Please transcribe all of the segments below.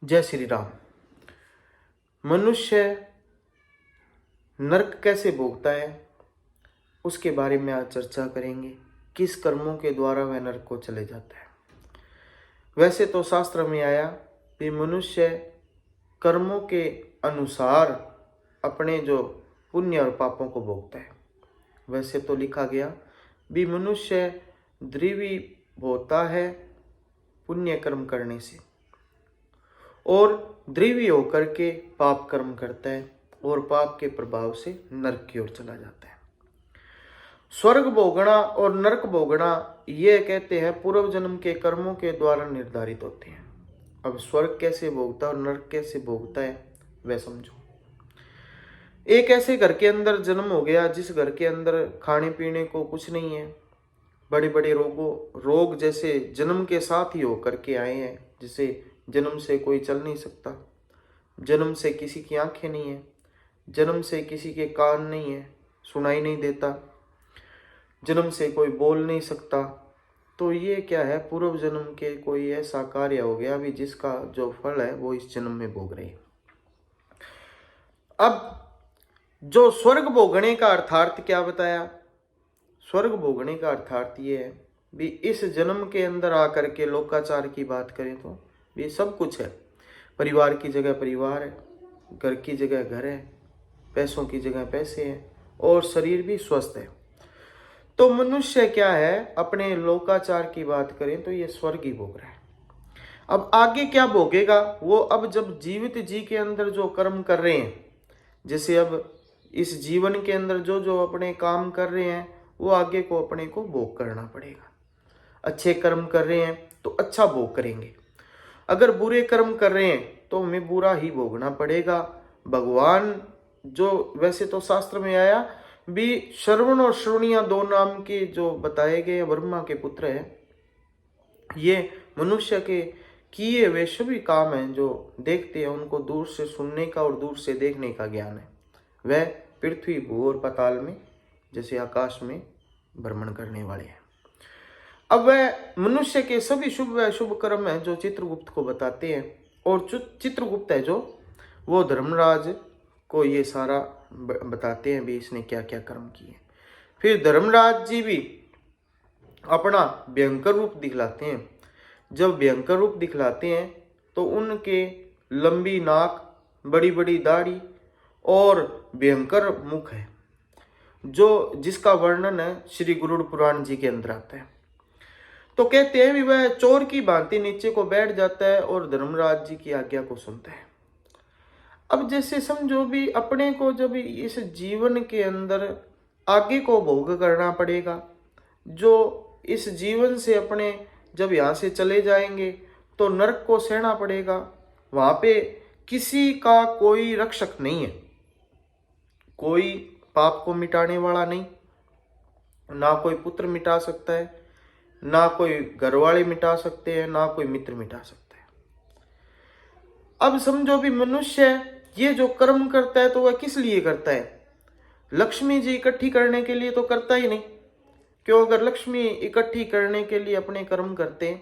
जय श्री राम। मनुष्य नरक कैसे भोगता है उसके बारे में आज चर्चा करेंगे। किस कर्मों के द्वारा वह नरक को चले जाता है। वैसे तो शास्त्र में आया कि मनुष्य कर्मों के अनुसार अपने जो पुण्य और पापों को भोगता है। वैसे तो लिखा गया भी मनुष्य द्विवी होता है पुण्य कर्म करने से और द्विवी होकर के पाप कर्म करता है और पाप के प्रभाव से नरक की ओर चला जाता है। स्वर्ग भोगना और नरक भोगना ये कहते हैं पूर्व जन्म के कर्मों के द्वारा निर्धारित होते हैं। अब स्वर्ग कैसे भोगता है और नरक कैसे भोगता है वह समझो। एक ऐसे घर के अंदर जन्म हो गया जिस घर के अंदर खाने पीने को कुछ नहीं है, बड़े बड़े रोग जैसे जन्म के साथ ही होकर के आए हैं। जिसे जन्म से कोई चल नहीं सकता, जन्म से किसी की आंखें नहीं है, जन्म से किसी के कान नहीं है, सुनाई नहीं देता, जन्म से कोई बोल नहीं सकता। तो ये क्या है, पूर्व जन्म के कोई ऐसा कार्य हो गया अभी जिसका जो फल है वो इस जन्म में भोग रहे हैं। अब जो स्वर्ग भोगने का अर्थार्थ क्या बताया। स्वर्ग भोगने का अर्थार्थ ये है भी इस जन्म के अंदर आकर के लोकाचार की बात करें तो भी सब कुछ है। परिवार की जगह परिवार है, घर की जगह घर है, पैसों की जगह पैसे हैं और शरीर भी स्वस्थ है। तो मनुष्य क्या है, अपने लोकाचार की बात करें तो ये स्वर्ग ही भोग रहा है। अब आगे क्या भोगेगा वो, अब जब जीवित जी के अंदर जो कर्म कर रहे हैं, जैसे अब इस जीवन के अंदर जो जो अपने काम कर रहे हैं वो आगे को अपने को भोग करना पड़ेगा। अच्छे कर्म कर रहे हैं तो अच्छा भोग करेंगे, अगर बुरे कर्म कर रहे हैं तो हमें बुरा ही भोगना पड़ेगा। भगवान जो वैसे तो शास्त्र में आया भी श्रवण और श्रोणिया दो नाम के जो बताए गए ब्रह्मा के पुत्र है, ये मनुष्य के किए वे सभी काम हैं जो देखते हैं उनको दूर से सुनने का और दूर से देखने का ज्ञान है। वह पृथ्वी भू और पाताल में जैसे आकाश में भ्रमण करने वाले हैं। अब वह मनुष्य के सभी शुभ व अशुभ कर्म है जो चित्रगुप्त को बताते हैं और चित्रगुप्त है जो वो धर्मराज को ये सारा बताते हैं भी इसने क्या क्या कर्म किए। फिर धर्मराज जी भी अपना भयंकर रूप दिखलाते हैं। जब भयंकर रूप दिखलाते हैं तो उनके लंबी नाक, बड़ी बड़ी दाढ़ी और भयंकर मुख है जो जिसका वर्णन है श्री गरुड़ पुराण जी के अंदर आता है। तो कहते हैं भी वह चोर की भांति नीचे को बैठ जाता है और धर्मराज जी की आज्ञा को सुनता है। अब जैसे समझो भी अपने को जब इस जीवन के अंदर आगे को भोग करना पड़ेगा, जो इस जीवन से अपने जब यहाँ से चले जाएंगे तो नरक को सहना पड़ेगा। वहां पे किसी का कोई रक्षक नहीं है, कोई पाप को मिटाने वाला नहीं, ना कोई पुत्र मिटा सकता है, ना कोई घर वाले मिटा सकते हैं, ना कोई मित्र मिटा सकता है। अब समझो भी मनुष्य ये जो कर्म करता है तो वह किस लिए करता है। लक्ष्मी जी इकट्ठी करने के लिए तो करता ही नहीं। क्यों, अगर लक्ष्मी इकट्ठी करने के लिए अपने कर्म करते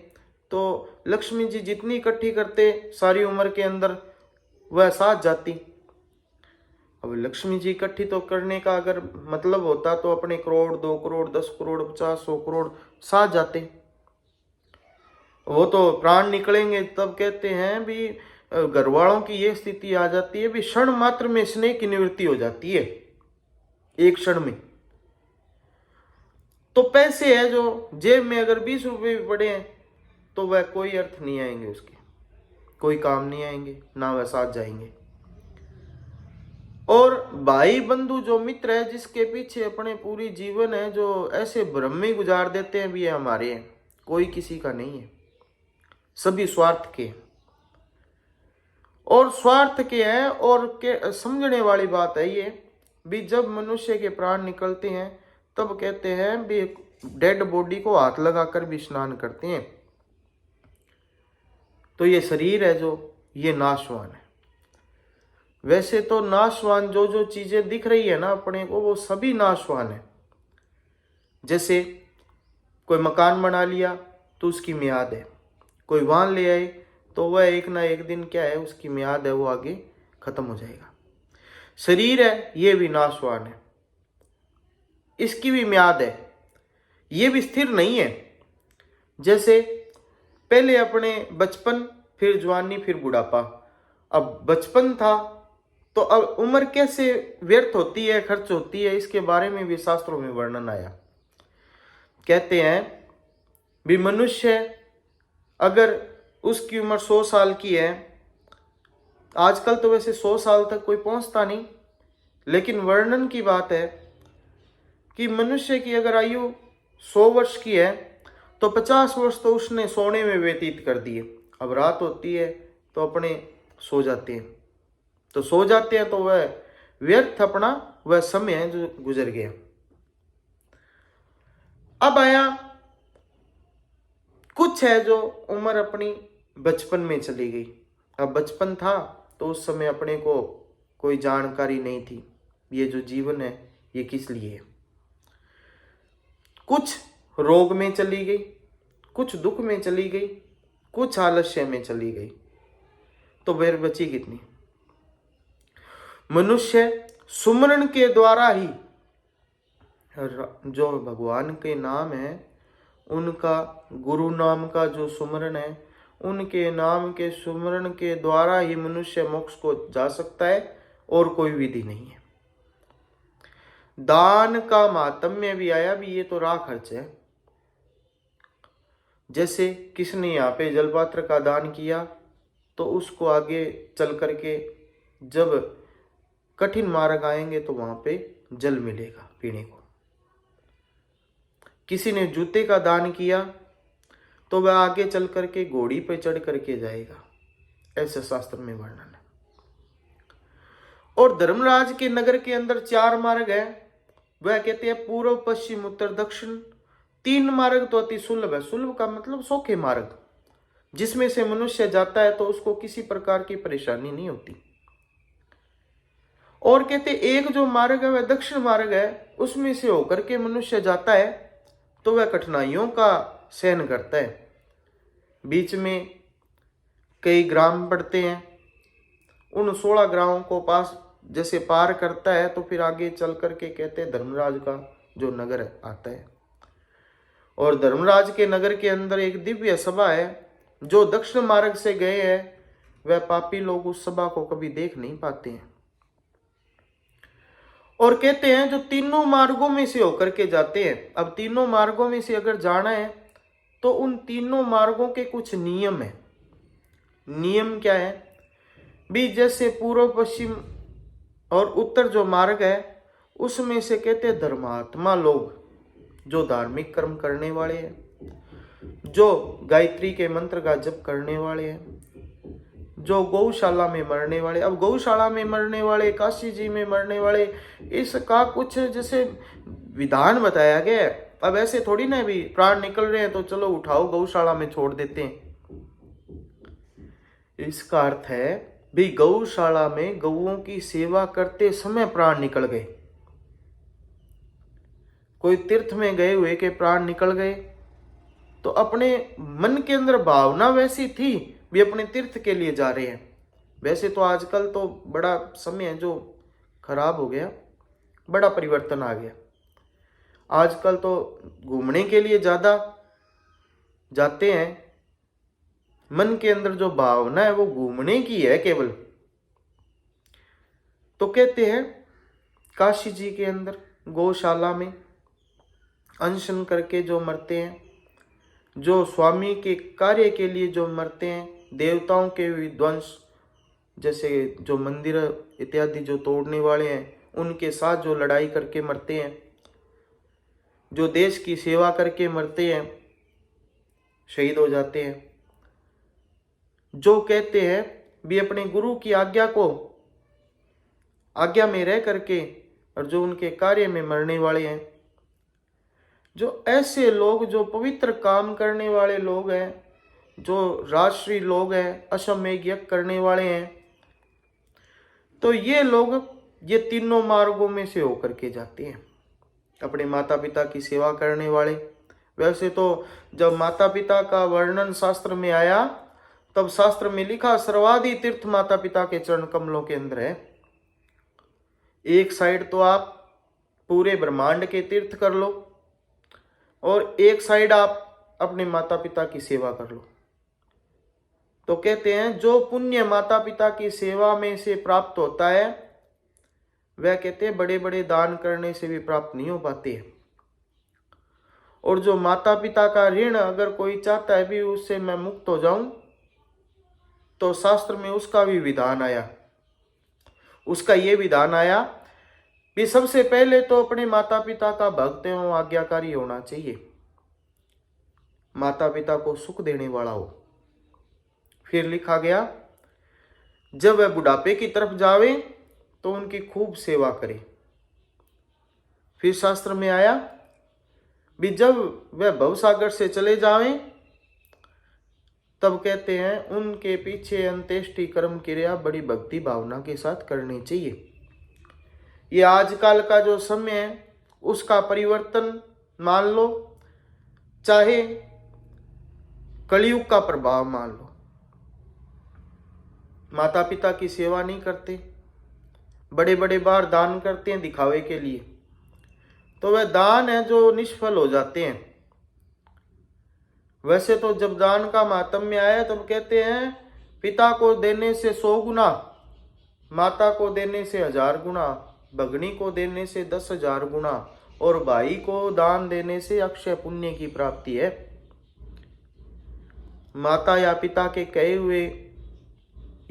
तो लक्ष्मी जी जितनी इकट्ठी करते सारी उम्र के अंदर वह साथ जाती। अब लक्ष्मी जी इकट्ठी तो करने का अगर मतलब होता तो अपने करोड़, 2 करोड़, 10 करोड़, 50, 100 करोड़ साथ जाते। वो तो प्राण निकलेंगे तब कहते हैं भी घर वालों की ये स्थिति आ जाती है भी क्षण मात्र में स्नेह की निवृत्ति हो जाती है, एक क्षण में। तो पैसे है जो जेब में अगर 20 रुपए भी पड़े हैं तो वह कोई अर्थ नहीं आएंगे, उसके कोई काम नहीं आएंगे, ना वह साथ जाएंगे। और भाई बंधु जो मित्र है जिसके पीछे अपने पूरी जीवन है, जो ऐसे भ्रम में गुजार देते हैं भी ये हमारे हैं, कोई किसी का नहीं है, सभी स्वार्थ के और स्वार्थ के हैं। और के समझने वाली बात है ये भी, जब मनुष्य के प्राण निकलते हैं तब कहते हैं भी डेड बॉडी को हाथ लगाकर भी स्नान करते हैं। तो ये शरीर है जो ये नाशवान है। वैसे तो नाशवान जो जो चीजें दिख रही है ना अपने को वो सभी नाशवान है। जैसे कोई मकान बना लिया तो उसकी मियाद है, कोई वाहन ले आए तो वह एक ना एक दिन क्या है, उसकी म्याद है वो आगे खत्म हो जाएगा। शरीर है ये भी नाशवान है, इसकी भी म्याद है, ये भी स्थिर नहीं है। जैसे पहले अपने बचपन, फिर जवानी, फिर बुढ़ापा। अब बचपन था तो अब उम्र कैसे व्यर्थ होती है, खर्च होती है, इसके बारे में भी शास्त्रों में वर्णन आया। कहते हैं भी मनुष्य अगर उसकी उम्र 100 साल की है, आजकल तो वैसे 100 साल तक कोई पहुंचता नहीं, लेकिन वर्णन की बात है कि मनुष्य की अगर आयु 100 वर्ष की है तो 50 वर्ष तो उसने सोने में व्यतीत कर दिए। अब रात होती है तो अपने सो जाते हैं, तो सो जाते हैं तो वह व्यर्थ अपना वह समय है जो गुजर गया। अब आया कुछ है जो उम्र अपनी बचपन में चली गई। अब बचपन था तो उस समय अपने को कोई जानकारी नहीं थी, ये जो जीवन है ये किस लिए है। कुछ रोग में चली गई, कुछ दुख में चली गई, कुछ आलस्य में चली गई, तो फिर बची कितनी। मनुष्य सुमरण के द्वारा ही जो भगवान के नाम है, उनका गुरु नाम का जो सुमरण है, उनके नाम के सुमरण के द्वारा ही मनुष्य मोक्ष को जा सकता है, और कोई विधि नहीं है। दान का मातम्य भी आया भी, ये तो राह खर्च है। जैसे किसने यहाँ पे जलपात्र का दान किया तो उसको आगे चल करके जब कठिन मार्ग आएंगे तो वहां पे जल मिलेगा पीने को। किसी ने जूते का दान किया तो वह आगे चल करके घोड़ी पे चढ़ करके जाएगा, ऐसे शास्त्र में वर्णन है। और धर्मराज के नगर के अंदर 4 मार्ग है, वह कहते हैं पूर्व, पश्चिम, उत्तर, दक्षिण। 3 मार्ग तो अति सुलभ है। सुलभ का मतलब सौखे मार्ग, जिसमें से मनुष्य जाता है तो उसको किसी प्रकार की परेशानी नहीं होती। और कहते एक जो मार्ग है वह दक्षिण मार्ग है, उसमें से होकर के मनुष्य जाता है तो वह कठिनाइयों का सहन करता है। बीच में कई ग्राम पड़ते हैं, उन 16 ग्रामों को पास जैसे पार करता है तो फिर आगे चल करके कहते हैं धर्मराज का जो नगर आता है। और धर्मराज के नगर के अंदर एक दिव्य सभा है। जो दक्षिण मार्ग से गए हैं वह पापी लोग उस सभा को कभी देख नहीं पाते हैं। और कहते हैं जो तीनों मार्गों में से होकर के जाते हैं, अब तीनों मार्गों में से अगर जाना है तो उन तीनों मार्गों के कुछ नियम है। नियम क्या है भी, जैसे पूर्व, पश्चिम और उत्तर जो मार्ग है उसमें से कहते हैं धर्मात्मा लोग, जो धार्मिक कर्म करने वाले हैं, जो गायत्री के मंत्र का जप करने वाले हैं, जो गौशाला में मरने वाले। अब गौशाला में मरने वाले, काशी जी में मरने वाले, इसका कुछ जैसे विधान बताया गया है। अब ऐसे थोड़ी ना भी प्राण निकल रहे हैं तो चलो उठाओ गौशाला में छोड़ देते हैं। इसका अर्थ है भी गौशाला में गौओं की सेवा करते समय प्राण निकल गए। कोई तीर्थ में गए हुए के प्राण निकल गए तो अपने मन के अंदर भावना वैसी थी भी अपने तीर्थ के लिए जा रहे हैं। वैसे तो आजकल तो बड़ा समय है जो खराब हो गया, बड़ा परिवर्तन आ गया। आजकल तो घूमने के लिए ज्यादा जाते हैं, मन के अंदर जो भावना है वो घूमने की है केवल। तो कहते हैं काशी जी के अंदर गौशाला में अनशन करके जो मरते हैं, जो स्वामी के कार्य के लिए जो मरते हैं, देवताओं के विध्वंस जैसे जो मंदिर इत्यादि जो तोड़ने वाले हैं उनके साथ जो लड़ाई करके मरते हैं, जो देश की सेवा करके मरते हैं, शहीद हो जाते हैं, जो कहते हैं भी अपने गुरु की आज्ञा में रह करके, और जो उनके कार्य में मरने वाले हैं, जो ऐसे लोग जो पवित्र काम करने वाले लोग हैं, जो राष्ट्रीय लोग हैं, अश्वमेध यज्ञ करने वाले हैं, तो ये लोग ये तीनों मार्गों में से होकर के जाते हैं। अपने माता पिता की सेवा करने वाले, वैसे तो जब माता पिता का वर्णन शास्त्र में आया तब शास्त्र में लिखा सर्वादि तीर्थ माता पिता के चरण कमलों के अंदर है। एक साइड तो आप पूरे ब्रह्मांड के तीर्थ कर लो और एक साइड आप अपने माता पिता की सेवा कर लो। तो कहते हैं जो पुण्य माता पिता की सेवा में से प्राप्त होता है वह कहते हैं बड़े बड़े दान करने से भी प्राप्त नहीं हो पाते हैं। और जो माता पिता का ऋण अगर कोई चाहता है भी उससे मैं मुक्त हो जाऊं, तो शास्त्र में उसका भी विधान आया। उसका ये विधान आया कि सबसे पहले तो अपने माता पिता का भक्त एवं आज्ञाकारी होना चाहिए, माता पिता को सुख देने वाला हो। फिर लिखा गया जब वह बुढ़ापे की तरफ जावे तो उनकी खूब सेवा करे। फिर शास्त्र में आया भी जब वह भवसागर से चले जावें तब कहते हैं उनके पीछे अंत्येष्टि कर्म क्रिया बड़ी भक्ति भावना के साथ करनी चाहिए। ये आजकल का जो समय है उसका परिवर्तन मान लो, चाहे कलयुग का प्रभाव मान लो। माता पिता की सेवा नहीं करते, बड़े बड़े बार दान करते हैं दिखावे के लिए, तो वह दान है जो निष्फल हो जाते हैं। वैसे तो जब दान का माहात्म्य आया तब कहते हैं पिता को देने से 100 गुना, माता को देने से 1000 गुना, भगनी को देने से 10,000 गुना और भाई को दान देने से अक्षय पुण्य की प्राप्ति है। माता या पिता के कहे हुए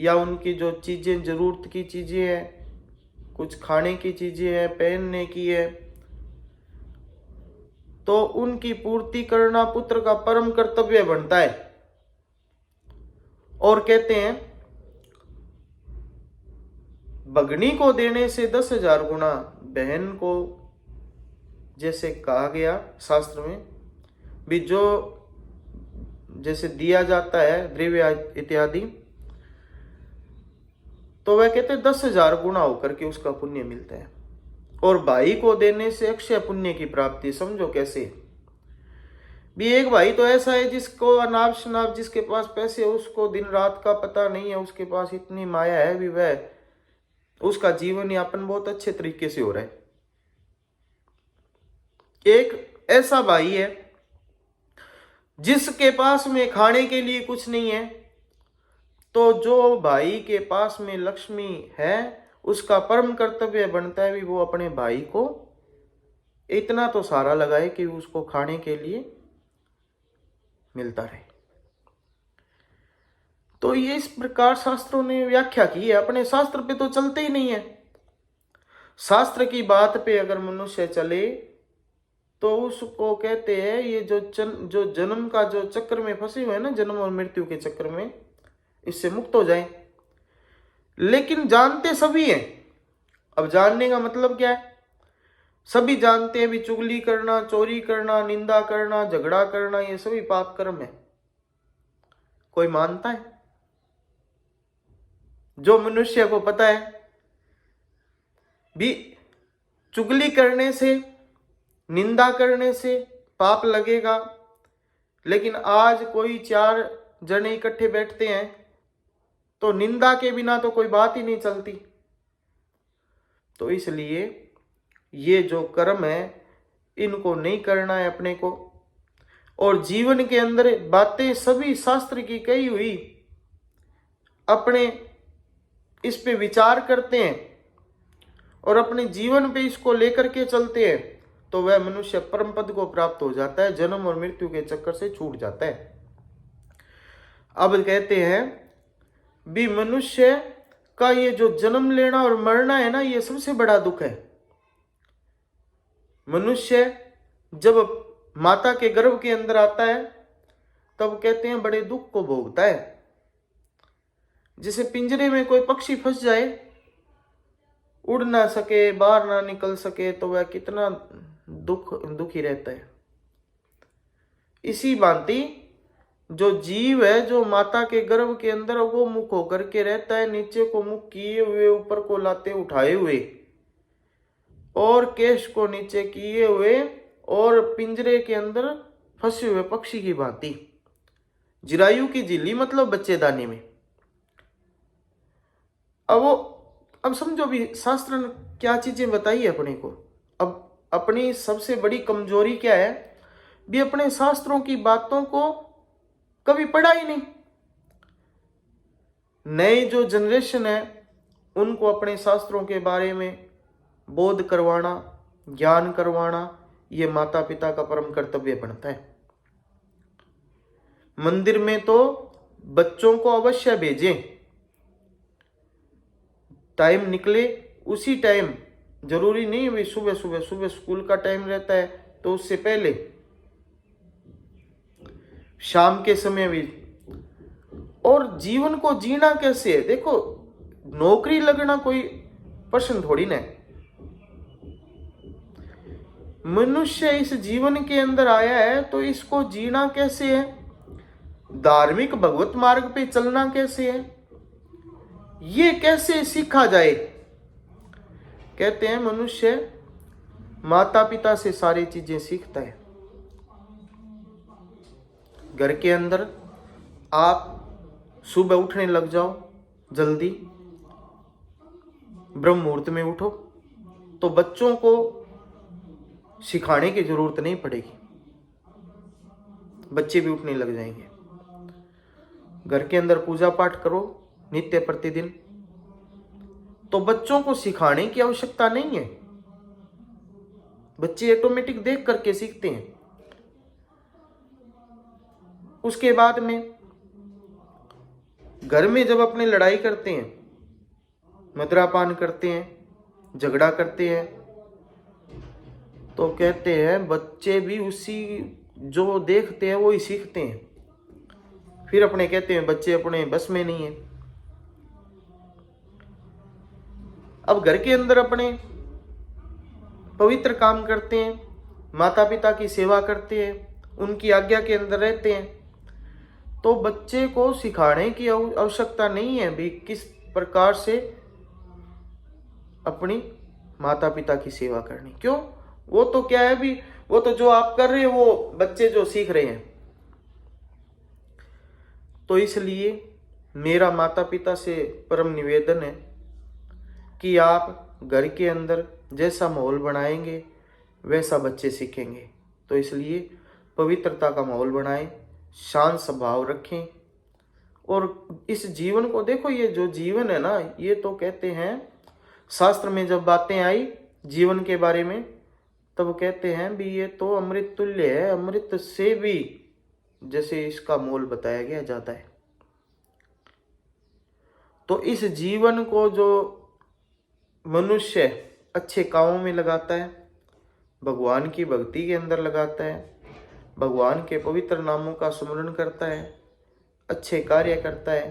या उनकी जो चीजें जरूरत की चीजें हैं, कुछ खाने की चीजें हैं, पहनने की है, तो उनकी पूर्ति करना पुत्र का परम कर्तव्य बनता है। और कहते हैं भगनी को देने से 10,000 गुना, बहन को जैसे कहा गया शास्त्र में भी जो जैसे दिया जाता है द्रव्य इत्यादि, तो वह कहते हैं 10,000 गुना होकर के उसका पुण्य मिलता है। और भाई को देने से अक्षय पुण्य की प्राप्ति। समझो कैसे भी, एक भाई तो ऐसा है जिसको अनाप शनाप, जिसके पास पैसे उसको दिन रात का पता नहीं है, उसके पास इतनी माया है भी वह उसका जीवन यापन बहुत अच्छे तरीके से हो रहा है। एक ऐसा भाई है जिसके पास में खाने के लिए कुछ नहीं है, तो जो भाई के पास में लक्ष्मी है उसका परम कर्तव्य बनता है भी वो अपने भाई को इतना तो सारा लगाए कि उसको खाने के लिए मिलता रहे। तो ये इस प्रकार शास्त्रों ने व्याख्या की है। अपने शास्त्र पे तो चलते ही नहीं है। शास्त्र की बात पे अगर मनुष्य चले तो उसको कहते हैं ये जो जन्म का जो चक्र में फंसे हुए हैं ना, जन्म और मृत्यु के चक्र में, इससे मुक्त हो जाए। लेकिन जानते सभी हैं। अब जानने का मतलब क्या है? सभी जानते हैं भी चुगली करना, चोरी करना, निंदा करना, झगड़ा करना, ये सभी पाप कर्म है। कोई मानता है? जो मनुष्य को पता है भी चुगली करने से, निंदा करने से पाप लगेगा, लेकिन आज कोई 4 जने इकट्ठे बैठते हैं तो निंदा के बिना तो कोई बात ही नहीं चलती। तो इसलिए ये जो कर्म है इनको नहीं करना है अपने को। और जीवन के अंदर बातें सभी शास्त्र की कही हुई अपने इस पे विचार करते हैं और अपने जीवन पे इसको लेकर के चलते हैं, तो वह मनुष्य परम पद को प्राप्त हो जाता है, जन्म और मृत्यु के चक्कर से छूट जाता है। अब कहते हैं भी मनुष्य का ये जो जन्म लेना और मरना है ना, ये सबसे बड़ा दुख है। मनुष्य जब माता के गर्भ के अंदर आता है तब कहते हैं बड़े दुख को भोगता है। जैसे पिंजरे में कोई पक्षी फंस जाए, उड़ ना सके, बाहर ना निकल सके, तो वह कितना दुखी रहता है। इसी भांति जो जीव है जो माता के गर्भ के अंदर वो मुख होकर के रहता है, नीचे को मुख किए हुए, ऊपर को लाते उठाए हुए और केश को नीचे किए हुए और पिंजरे के अंदर फंसे हुए पक्षी की भांति, जिरायु की झिल्ली मतलब बच्चेदानी में। अब समझो भी शास्त्र ने क्या चीजें बताई है अपने को। अब अपनी सबसे बड़ी कमजोरी क्या है, भी अपने शास्त्रों की बातों को कभी पढ़ा ही नहीं। नई जो जनरेशन है उनको अपने शास्त्रों के बारे में बोध करवाना, ज्ञान करवाना, ये माता पिता का परम कर्तव्य बनता है। मंदिर में तो बच्चों को अवश्य भेजें, टाइम निकले उसी टाइम, जरूरी नहीं है सुबह स्कूल का टाइम रहता है तो उससे पहले शाम के समय भी। और जीवन को जीना कैसे है, देखो नौकरी लगना कोई प्रश्न थोड़ी ना है। मनुष्य इस जीवन के अंदर आया है तो इसको जीना कैसे है, धार्मिक भगवत मार्ग पे चलना कैसे है, ये कैसे सीखा जाए। कहते हैं मनुष्य माता पिता से सारी चीजें सीखता है। घर के अंदर आप सुबह उठने लग जाओ जल्दी, ब्रह्म मुहूर्त में उठो, तो बच्चों को सिखाने की जरूरत नहीं पड़ेगी, बच्चे भी उठने लग जाएंगे। घर के अंदर पूजा पाठ करो नित्य प्रतिदिन, तो बच्चों को सिखाने की आवश्यकता नहीं है, बच्चे ऑटोमेटिक देख करके सीखते हैं। उसके बाद में घर में जब अपने लड़ाई करते हैं, मदिरापान करते हैं, झगड़ा करते हैं, तो कहते हैं बच्चे भी उसी जो देखते हैं वो ही सीखते हैं। फिर अपने कहते हैं बच्चे अपने बस में नहीं है। अब घर के अंदर अपने पवित्र काम करते हैं, माता पिता की सेवा करते हैं, उनकी आज्ञा के अंदर रहते हैं, तो बच्चे को सिखाने की आवश्यकता नहीं है भी किस प्रकार से अपनी माता पिता की सेवा करनी। क्यों, वो तो क्या है भी, वो तो जो आप कर रहे हो वो बच्चे जो सीख रहे हैं। तो इसलिए मेरा माता पिता से परम निवेदन है कि आप घर के अंदर जैसा माहौल बनाएंगे वैसा बच्चे सीखेंगे। तो इसलिए पवित्रता का माहौल बनाएं, शांत स्वभाव रखें, और इस जीवन को देखो, ये जो जीवन है ना, ये तो कहते हैं शास्त्र में जब बातें आई जीवन के बारे में तब कहते हैं भी ये तो अमृत तुल्य है, अमृत से भी जैसे इसका मोल बताया गया जाता है। तो इस जीवन को जो मनुष्य अच्छे कामों में लगाता है, भगवान की भक्ति के अंदर लगाता है, भगवान के पवित्र नामों का स्मरण करता है, अच्छे कार्य करता है,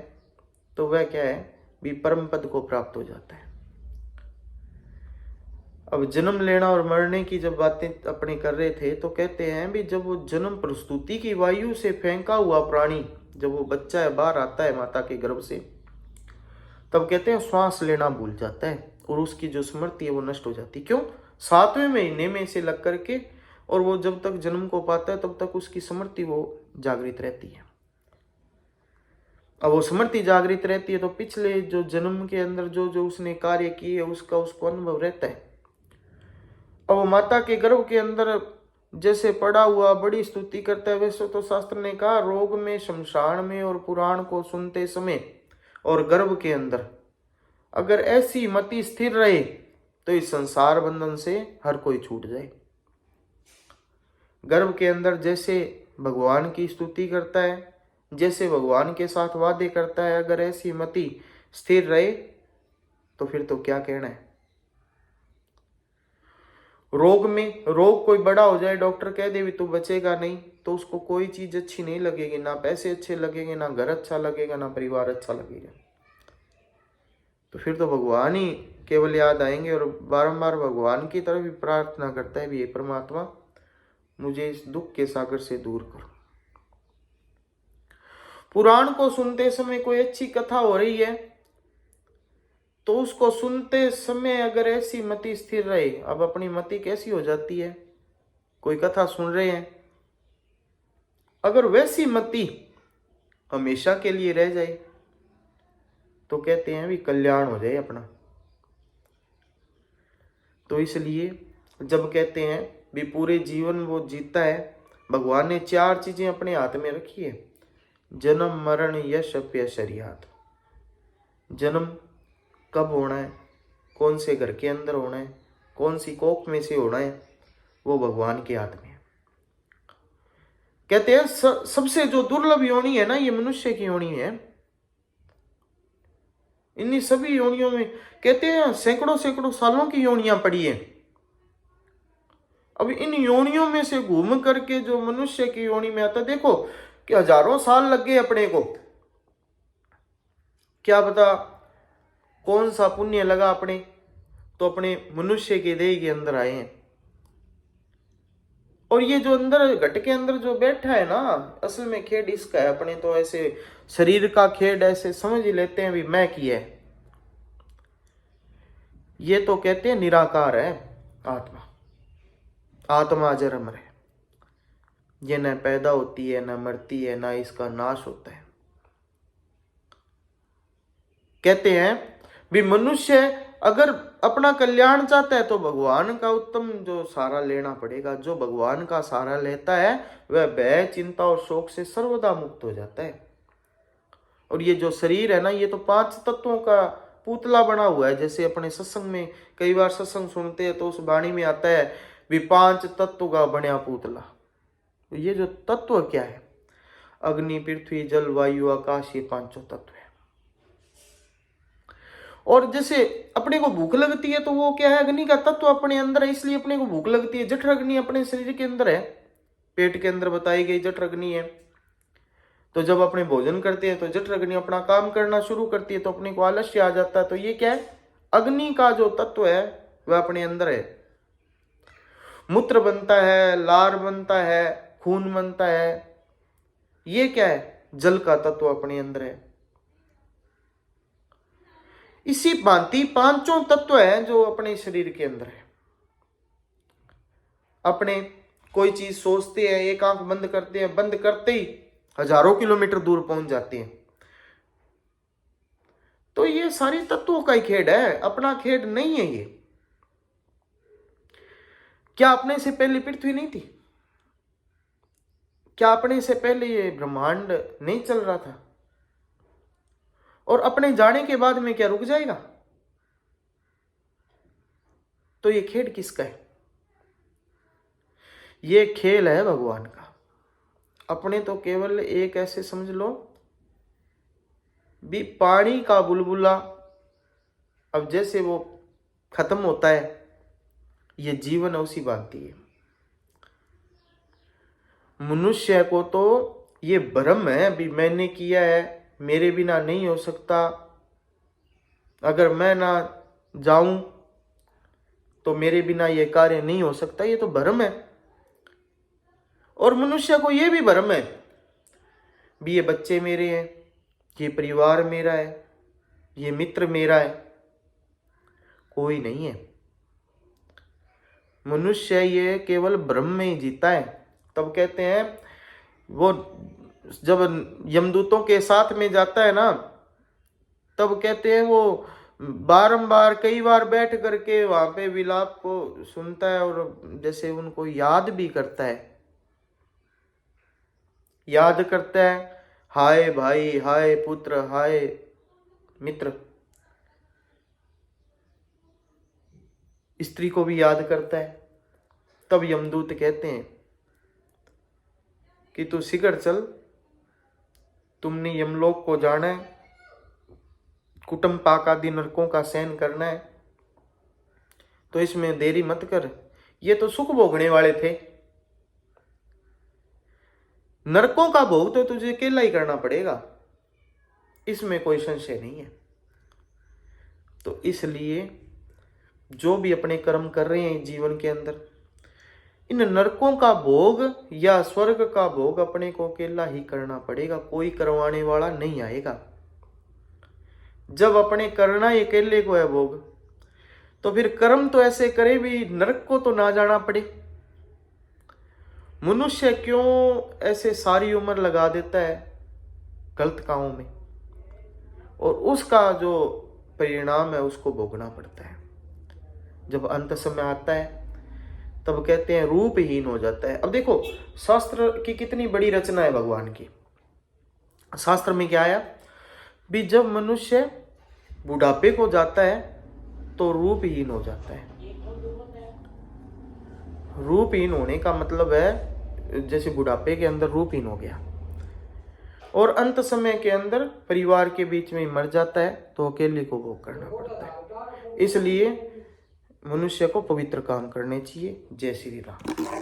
तो वह क्या है भी परम पद को प्राप्त हो जाता है। अब जन्म लेना और मरने की जब बातें अपने कर रहे थे तो कहते हैं भी जब वो जन्म प्रस्तुति की वायु से फेंका हुआ प्राणी, जब वो बच्चा है बाहर आता है माता के गर्भ से, तब कहते हैं श्वास लेना भूल जाता है और उसकी जो स्मृति है वो नष्ट हो जाती। क्यों, 7वें महीने में से लग करके, और वो जब तक जन्म को पाता है तब तक उसकी स्मृति वो जागृत रहती है। अब वो स्मृति जागृत रहती है तो पिछले जो जन्म के अंदर जो जो उसने कार्य किए उसका उसको अनुभव रहता है। अब वो माता के गर्भ के अंदर जैसे पड़ा हुआ बड़ी स्तुति करता है, वैसे तो शास्त्र ने कहा रोग में, शमशान में और पुराण को सुनते समय और गर्भ के अंदर अगर ऐसी मति स्थिर रहे तो इस संसार बंधन से हर कोई छूट जाए। गर्भ के अंदर जैसे भगवान की स्तुति करता है, जैसे भगवान के साथ वादे करता है, अगर ऐसी मति स्थिर रहे तो फिर तो क्या कहना है। रोग में, रोग कोई बड़ा हो जाए, डॉक्टर कह दे भी तू बचेगा नहीं, तो उसको कोई चीज अच्छी नहीं लगेगी, ना पैसे अच्छे लगेंगे, ना घर अच्छा लगेगा, ना परिवार अच्छा लगेगा। तो फिर तो भगवान ही केवल याद आएंगे और बारंबार भगवान की तरफ भी प्रार्थना करता है भी ये परमात्मा मुझे इस दुख के सागर से दूर करो। पुराण को सुनते समय कोई अच्छी कथा हो रही है तो उसको सुनते समय अगर ऐसी मति स्थिर रहे, अब अपनी मति कैसी हो जाती है, कोई कथा सुन रहे हैं, अगर वैसी मति हमेशा के लिए रह जाए तो कहते हैं भी कल्याण हो जाए अपना। तो इसलिए जब कहते हैं भी पूरे जीवन वो जीता है, भगवान ने 4 चीजें अपने हाथ में रखी है, जन्म मरण यश अपयश अर्यात। जन्म कब होना है, कौन से घर के अंदर होना है, कौन सी कोख में से होना है, वो भगवान के हाथ में है। कहते हैं सबसे जो दुर्लभ योनि है ना, ये मनुष्य की योनि है। इन्हीं सभी योनियों में कहते हैं सैकड़ों सैकड़ों सालों की योनियां पड़ी है। अब इन योनियों में से घूम करके जो मनुष्य की योनि में आता, देखो कि हजारों साल लग गए अपने को, क्या पता कौन सा पुण्य लगा अपने, तो अपने मनुष्य के देह के अंदर आए हैं। और ये जो अंदर घट के अंदर जो बैठा है ना, असल में खेड इसका है। अपने तो ऐसे शरीर का खेड ऐसे समझ ही लेते हैं भी मैं किया है। ये तो कहते हैं निराकार है आत्मा। आत्मा अजर अमर है, ये न पैदा होती है, न मरती है, न इसका नाश होता है। कहते हैं भी मनुष्य अगर अपना कल्याण चाहता है तो भगवान का उत्तम जो सहारा लेना पड़ेगा। जो भगवान का सहारा लेता है वह भय चिंता और शोक से सर्वदा मुक्त हो जाता है। और ये जो शरीर है ना, ये तो 5 तत्वों का पुतला बना हुआ है। जैसे अपने सत्संग में कई बार सत्संग सुनते हैं तो उस वाणी में आता है भी 5 तत्व का बना पुतला। तो ये जो तत्व क्या है, अग्नि पृथ्वी जल वायु आकाश, ये 5 तत्व है। और जैसे अपने को भूख लगती है तो वो क्या है, अग्नि का तत्व अपने अंदर है, इसलिए अपने को भूख लगती है। जठर अग्नि अपने शरीर के अंदर है, पेट के अंदर बताई गई जठर अग्नि है। तो जब अपने भोजन करते हैं तो जठर अग्नि अपना काम करना शुरू करती है, तो अपने को आलस्य आ जाता है। तो ये क्या है, अग्नि का जो तत्व है वह अपने अंदर है। मूत्र बनता है, लार बनता है, खून बनता है, ये क्या है, जल का तत्व अपने अंदर है। इसी भांति 5 तत्व है जो अपने शरीर के अंदर है। अपने कोई चीज सोचते हैं, एक आंख बंद करते हैं, बंद करते ही हजारों किलोमीटर दूर पहुंच जाते हैं। तो ये सारी तत्वों का ही खेड है, अपना खेड नहीं है ये। क्या अपने से पहले पृथ्वी नहीं थी? क्या अपने से पहले ये ब्रह्मांड नहीं चल रहा था? और अपने जाने के बाद में क्या रुक जाएगा? तो ये खेड किसका है? ये खेल है भगवान का। अपने तो केवल एक ऐसे समझ लो भी पानी का बुलबुला, अब जैसे वो खत्म होता है, ये जीवन उसी बांधती है। मनुष्य को तो ये भ्रम है भी मैंने किया है, मेरे बिना नहीं हो सकता, अगर मैं ना जाऊं तो मेरे बिना ये कार्य नहीं हो सकता। ये तो भ्रम है। और मनुष्य को ये भी भ्रम है भी ये बच्चे मेरे हैं, ये परिवार मेरा है, ये मित्र मेरा है। कोई नहीं है। मनुष्य ये केवल भ्रम में ही जीता है। तब कहते हैं वो जब यमदूतों के साथ में जाता है ना, तब कहते हैं वो बारंबार कई बार बैठ करके वहां पे विलाप को सुनता है और जैसे उनको याद भी करता है, याद करता है, हाय भाई, हाय पुत्र, हाय मित्र। स्त्री को भी याद करता है। तब यमदूत कहते हैं कि तू शीघ्र चल, तुमने यमलोक को जाना है, कुटुंब पाकादि नरकों का सहन करना है, तो इसमें देरी मत कर। ये तो सुख भोगने वाले थे, नरकों का भोग तो तुझे अकेला ही करना पड़ेगा, इसमें कोई संशय नहीं है। तो इसलिए जो भी अपने कर्म कर रहे हैं जीवन के अंदर, इन नरकों का भोग या स्वर्ग का भोग अपने को अकेला ही करना पड़ेगा, कोई करवाने वाला नहीं आएगा। जब अपने करना ही अकेले को है भोग, तो फिर कर्म तो ऐसे करे भी नरक को तो ना जाना पड़े। मनुष्य क्यों ऐसे सारी उम्र लगा देता है गलत कामों में, और उसका जो परिणाम है उसको भोगना पड़ता है। जब अंत समय आता है तब कहते हैं रूपहीन हो जाता है। अब देखो शास्त्र की कितनी बड़ी रचना है भगवान की। शास्त्र में क्या आया भी, जब मनुष्य बुढ़ापे को जाता है तो रूपहीन हो जाता है। रूपहीन होने का मतलब है जैसे बुढ़ापे के अंदर रूपहीन हो गया, और अंत समय के अंदर परिवार के बीच में मर जाता है तो अकेले को भोग करना पड़ता है। इसलिए मनुष्य को पवित्र काम करने चाहिए। जय श्री राम।